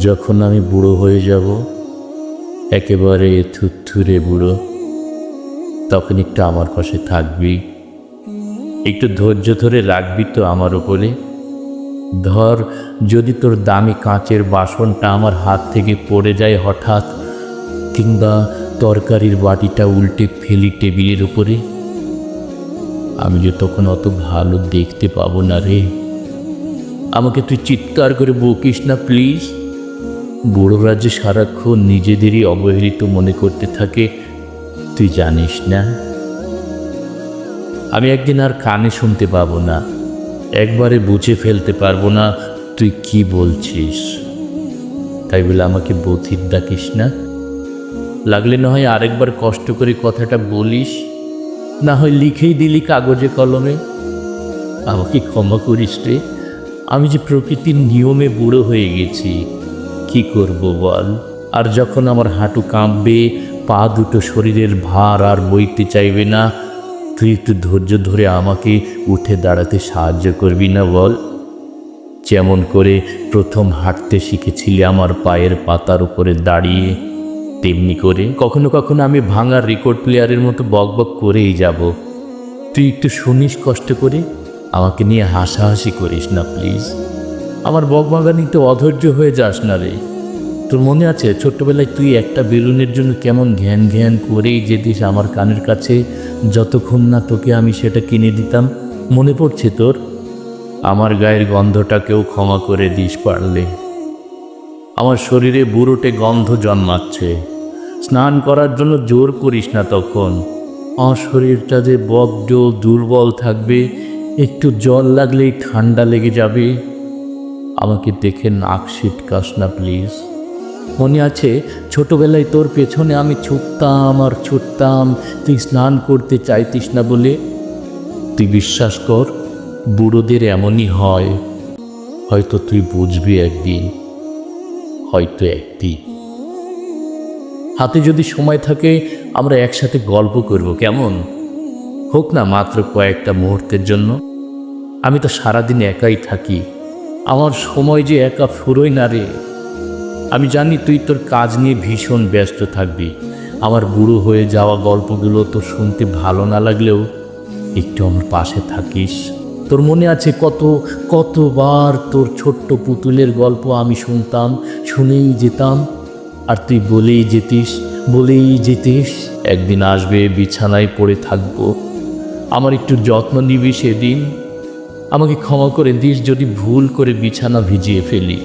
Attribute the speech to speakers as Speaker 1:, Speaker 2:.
Speaker 1: যখন আমি বুড়ো হয়ে যাব, একেবারে থুরথুরে বুড়ো, তখন একটু আমার পাশে থাকবি, একটু ধৈর্য ধরে রাখবি তো আমার ওপরে। ধর, যদি তোর দামি কাঁচের বাসনটা আমার হাত থেকে পড়ে যায় হঠাৎ, কিংবা তরকারির বাটিটা উল্টে ফেলি টেবিলের উপরে, আমি যে তখন অত ভালো দেখতে পাবো না রে। আমাকে তুই চিৎকার করে বকিস না প্লিজ। বুড়োরা যে সারাক্ষণ নিজেদেরই অবহেলিত মনে করতে থাকে, তুই জানিস না? আমি একদিন আর কানে শুনতে পাবো না, একবারে বুঝে ফেলতে পারবো না তুই কি বলছিস। তাই বলে আমাকে বধির ডাকিস না। লাগলে না হয় আরেকবার কষ্ট করে কথাটা বলিস, না হয় লিখেই দিলি কাগজে কলমে। আমাকে ক্ষমা করিস রে, আমি যে প্রকৃতির নিয়মে বুড়ো হয়ে গেছি, কি করব বল। আর যখন আমার হাঁটু কাঁপবে, পা দুটো শরীরের ভার আর বইতে চাইবে না, তুই একটু ধৈর্য ধরে আমাকে উঠে দাঁড়াতে সাহায্য করবি না বল? যেমন করে প্রথম হাঁটতে শিখেছিলি আমার পায়ের পাতার উপরে দাঁড়িয়ে, তেমনি করে কখনো কখনো আমি ভাঙা রেকর্ড প্লেয়ারের মতো বকবক করেই যাব। তুই একটু শুনিস কষ্ট করে, আমাকে নিয়ে হাসাহাসি করিস না প্লিজ। আমার বকবাগানিতে অধৈর্য হয়ে যাস না রে। তোর মনে আছে ছোট্টবেলায় তুই একটা বেলুনের জন্য কেমন ঘ্যান ঘ্যান করেই যেতিস আমার কানের কাছে, যতক্ষণ না তোকে আমি সেটা কিনে দিতাম? মনে পড়ছে তোর? আমার গায়ের গন্ধটাকেও ক্ষমা করে দিস পারলে। আমার শরীরে বুড়োটে গন্ধ জন্মাচ্ছে, স্নান করার জন্য জোর করিস না তখন। আমার শরীরটা যে বড্ড দুর্বল থাকবে, একটু জল লাগলেই ঠান্ডা লেগে যাবে। আমাকে দেখে নাক সিটকাস না প্লিজ। মনে আছে ছোটবেলায় তোর পেছনে আমি ছুটতাম আর ছুটতাম, তুই স্নান করতে চাইতিস না বলে। তুই বিশ্বাস কর, বুড়োদের এমনই হয়। হয়তো তুই বুঝবি একদিন, হয়তো একদিন। হাতে যদি সময় থাকে আমরা একসাথে গল্প করব, কেমন? হোক না মাত্র কয়েকটা মুহূর্তের জন্য। আমি তো সারাদিন একাই থাকি, আমার সময় যে একা ফুরোয় না রে। আমি জানি তুই তোর কাজ নিয়ে ভীষণ ব্যস্ত থাকবি। আমার বুড়ো হয়ে যাওয়া গল্পগুলো তোর শুনতে ভালো না লাগলেও একটু আমার পাশে থাকিস। তোর মনে আছে কতবার তোর ছোট্ট পুতুলের গল্প আমি শুনতাম, শুনেই যেতাম, আর তুই বলেই যেতিস একদিন আসবে, বিছানায় পড়ে থাকবো, আমার একটু যত্ন নিবি সেদিন। আমাকে ক্ষমা করে দিস যদি ভুল করে বিছানা ভিজিয়ে ফেলি।